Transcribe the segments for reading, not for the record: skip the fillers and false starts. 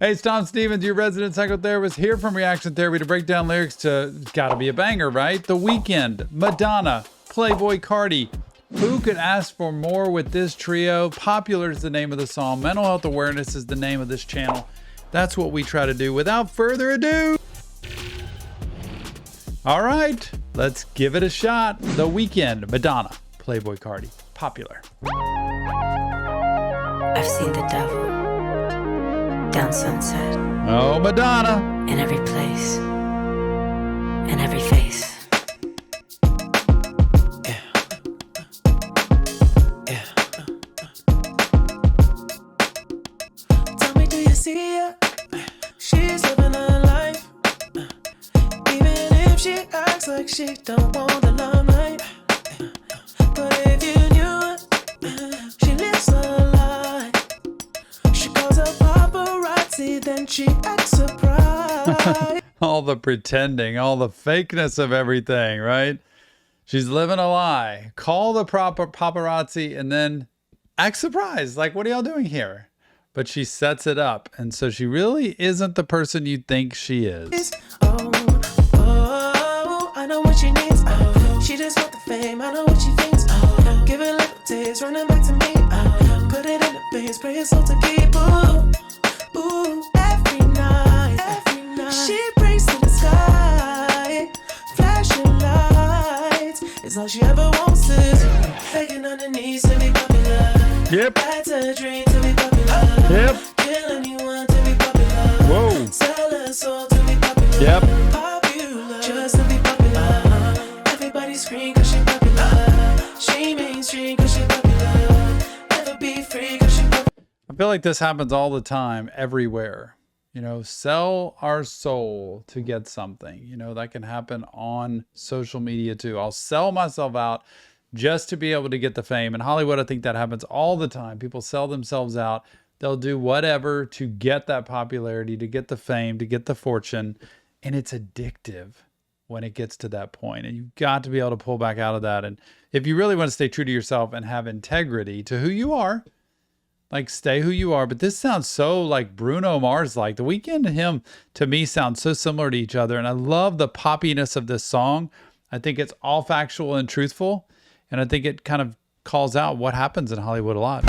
Hey, it's Tom Stevens, your resident psychotherapist, here from Reaction Therapy to break down lyrics to Gotta Be a Banger, right? The Weeknd, Madonna, Playboi Carti. Who could ask for more with this trio? Popular is the name of the song. Mental health awareness is the name of this channel. That's what we try to do. Without further ado, all right, let's give it a shot. The Weeknd, Madonna, Playboi Carti. Popular. I've seen the devil down Sunset. Oh, Madonna. In every place, in every face. Yeah. Yeah. Tell me, do you see her? She's living her life. Even if she acts like she don't want the limelight. But if you knew her, she lives her life. She calls her paparazzi, then she acts surprised. All the pretending, all the fakeness of everything, right? She's living a lie. Call the proper paparazzi and then act surprised. Like, what are y'all doing here? But she sets it up. And so she really isn't the person you think she is. Oh, I know what she needs. She just want the fame. I know what she thinks. Give it little taste, running back to me. Put it in the face, pray it's all to keep. Ooh, every night. She prays to the sky. Flashing lights. It's all she ever wants is begging on her knees to be popular. Yep. That's a dream to be popular. Yep. Kill anyone to be popular. Whoa. Sell her soul to be popular. Yep. Popular. Just to be popular. Everybody scream cause she popular. She mainstream cause she popular. Never be free cause she popular. I feel like this happens all the time, everywhere. You know, sell our soul to get something. You know, that can happen on social media too. I'll sell myself out just to be able to get the fame. In Hollywood, I think that happens all the time. People sell themselves out. They'll do whatever to get that popularity, to get the fame, to get the fortune. And it's addictive when it gets to that point. And you've got to be able to pull back out of that. And if you really want to stay true to yourself and have integrity to who you are, like stay who you are. But this sounds so like Bruno Mars, like The Weeknd and him, to me, sound so similar to each other. And I love the poppiness of this song. I think it's all factual and truthful. And I think it kind of calls out what happens in Hollywood a lot.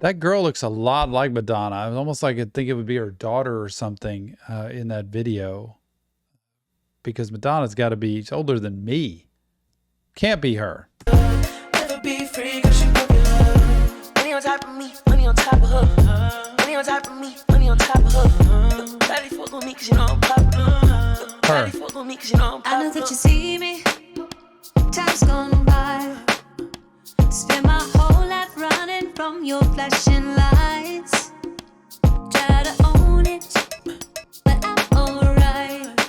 That girl looks a lot like Madonna. I was almost like I think it would be her daughter or something in that video. Because Madonna's got to be, she's older than me. Can't be her. Never be free cause she popular. Money on top of me, money on top of her. Money on top of me, money on top of her. Daddy fuck on me cause you know I'm popular. Her. I know that you see me, time's gone by. Spend my whole life running from your flashing lights. Try to own it, but I'm alright.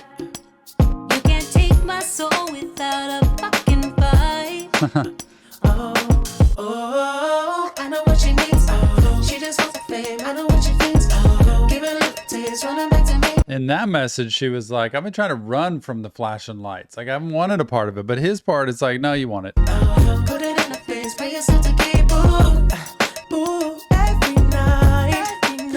You can't take my soul without a fucking fight. Oh, I know what she needs. She just wants the fame, I know what she thinks. Give it a little taste, running back to me. In that message, she was like, I've been trying to run from the flashing lights. Like, I haven't wanted a part of it. But his part is like, no, you want it. Put it in the face, pay yourself to keep. Ooh, every night.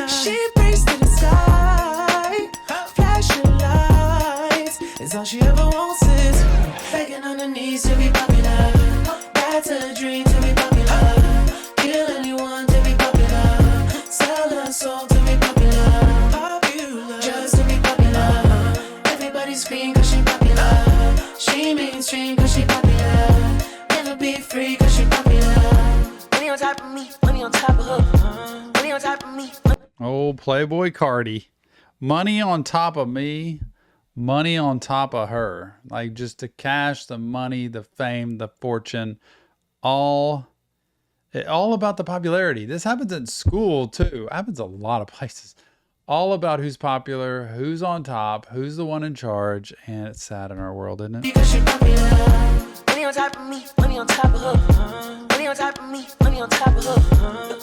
She prays to the sky. Flashing lights. It's all she ever wants is begging on her knees to be popular. That's a dream to be popular. Kill anyone to be popular. Sell her soul to be popular. Just to be popular. Everybody scream cause she popular. She mainstream cause she popular. Never be free cause she popular. Money on top of me, money on top of her. Money on top of me. Oh, Playboi Carti. Money on top of me, money on top of her. Like just the cash, the money, the fame, the fortune, all about the popularity. This happens in school too. It happens a lot of places. All about who's popular, who's on top, who's the one in charge, and it's sad in our world, isn't it? Because she popular. Money on top of me, money on top of her. Money on top of me, money on top of her.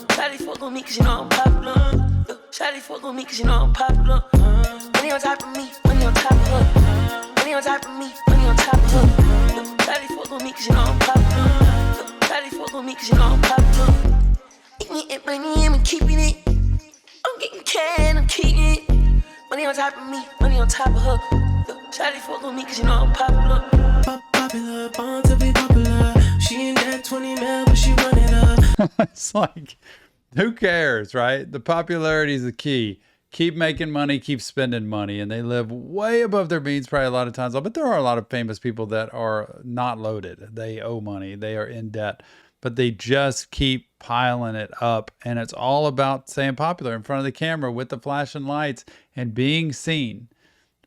Shawty fuck on me cause you know I'm popular. Shawty fuck on me cause you know I'm popular. Money on top of me, money on top of her. Money on top of me, money on top of her. Shawty fuck on me cause you know I'm popular. Shawty fuck on me cause you know I'm popular. Eat me and money and me keeping it. can keep it. Money on top of me, money on top of her. Shawty fuck with me cause you know I'm popular. Popular, born to be popular. She ain't that 20 mil, but she run it up. It's like, who cares, right? The popularity is the key. Keep making money, keep spending money, and they live way above their means probably a lot of times. But there are a lot of famous people that are not loaded. They owe money, they are in debt, but they just keep piling it up. And it's all about staying popular in front of the camera with the flashing lights and being seen,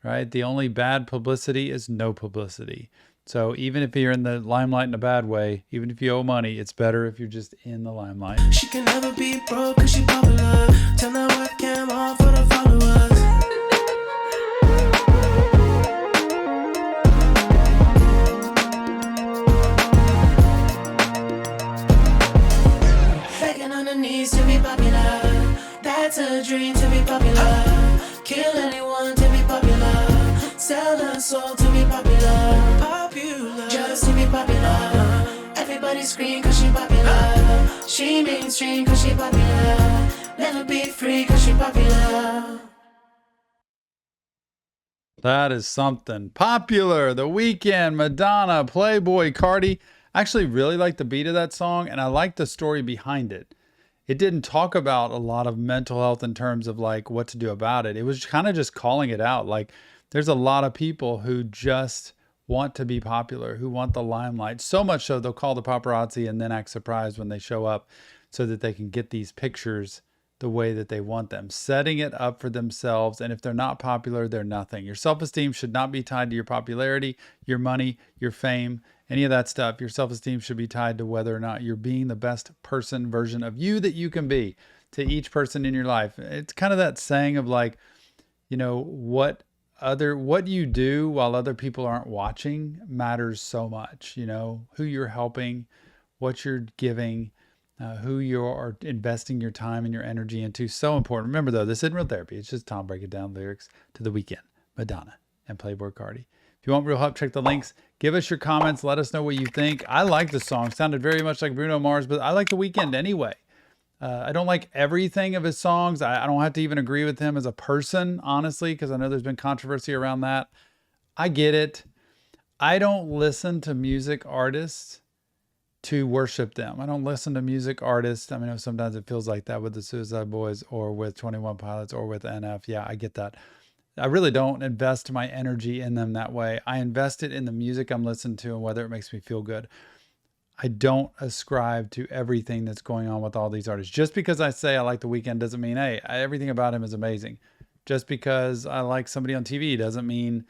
right? The only bad publicity is no publicity. So even if you're in the limelight in a bad way, even if you owe money, it's better if you're just in the limelight. She can never be broke cause she popular. Turn the webcam off for the followers. Begging on her knees to be popular. That's a dream to be popular. Kill anyone to be popular. Sell her soul to be popular. Popular. Just to be popular. Everybody scream cause she popular. She mainstream cause she popular. Never be free cause she popular. That is something. Popular, The Weeknd, Madonna, Playboi Carti. I actually really like the beat of that song, and I like the story behind it. It didn't talk about a lot of mental health in terms of like what to do about it. It was kind of just calling it out. Like, there's a lot of people who just want to be popular, who want the limelight. So much so they'll call the paparazzi and then act surprised when they show up so that they can get these pictures the way that they want them, setting it up for themselves. And if they're not popular, they're nothing. Your self-esteem should not be tied to your popularity, your money, your fame, any of that stuff. Your self-esteem should be tied to whether or not you're being the best person version of you that you can be to each person in your life. It's kind of that saying of like, you know, what you do while other people aren't watching matters so much. You know, who you're helping, what you're giving, who you are investing your time and your energy into. So important. Remember though, this isn't real therapy. It's just Tom breaking down lyrics to The Weeknd, Madonna, and Playboi Carti. If you want real help, check the links. Give us your comments. Let us know what you think. I like the song. Sounded very much like Bruno Mars, but I like The Weeknd anyway. I don't like everything of his songs. I don't have to even agree with him as a person, honestly, because I know there's been controversy around that. I get it. I don't listen to music artists to worship them. I don't listen to music artists. I mean, sometimes it feels like that with the Suicide Boys or with 21 Pilots or with NF. Yeah, I get that. I really don't invest my energy in them that way. I invest it in the music I'm listening to and whether it makes me feel good. I don't ascribe to everything that's going on with all these artists. Just because I say I like The Weeknd doesn't mean, hey, everything about him is amazing. Just because I like somebody on TV doesn't mean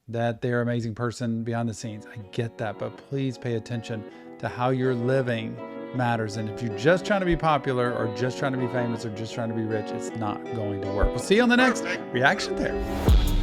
that they're an amazing person behind the scenes. I get that, but please pay attention to how you're living matters. And if you're just trying to be popular or just trying to be famous or just trying to be rich, it's not going to work. We'll see you on the next Reaction Therapy.